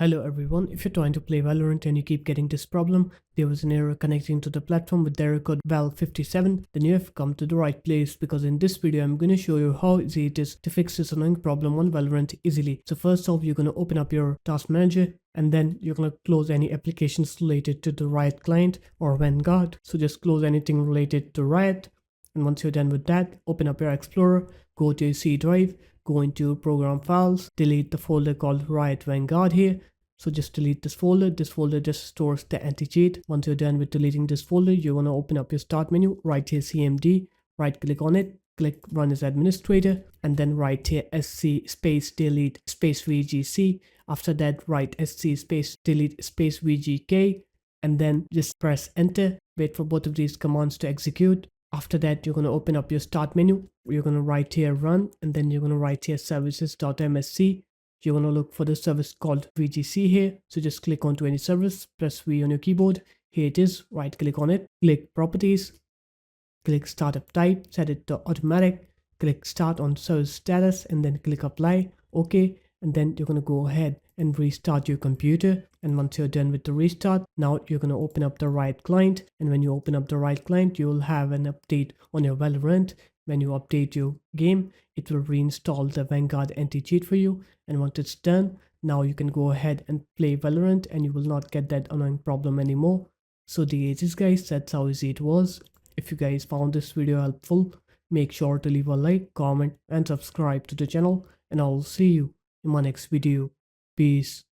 Hello everyone, if you're trying to play Valorant and you keep getting this problem, there was an error connecting to the platform with the error code VAL57, then you have come to the right place because in this video I'm going to show you how easy it is to fix this annoying problem on Valorant easily. So first off, you're going to open up your task manager and then you're going to close any applications related to the Riot Client or Vanguard. So just close anything related to Riot, and once you're done with that, open up your Explorer, go to your C drive, go into program files, delete the folder called Riot Vanguard here. So just delete this folder. This folder just stores the anti-cheat. Once you're done with deleting this folder, you're going to open up your start menu, right here CMD, right click on it, click run as administrator, and then right here sc space delete space vgc. After that, write sc space delete space vgk, and then just press enter. Wait for both of these commands to execute. After that, you're going to open up your start menu. You're going to write here run, and then you're going to write here services.msc. You're going to look for the service called VGC here. So just click onto any service, press V on your keyboard. Here it is, right click on it, click properties, click startup type, set it to automatic, click start on service status, and then click apply. Okay. And then you're going to go ahead and restart your computer. And once you're done with the restart, now you're going to open up the Riot Client. And when you open up the Riot Client, you will have an update on your Valorant. When you update your game, it will reinstall the Vanguard anti-cheat for you. And once it's done, now you can go ahead and play Valorant and you will not get that annoying problem anymore. So the ages guys, that's how easy it was. If you guys found this video helpful, make sure to leave a like, comment and subscribe to the channel, and I will see you in my next video. Peace.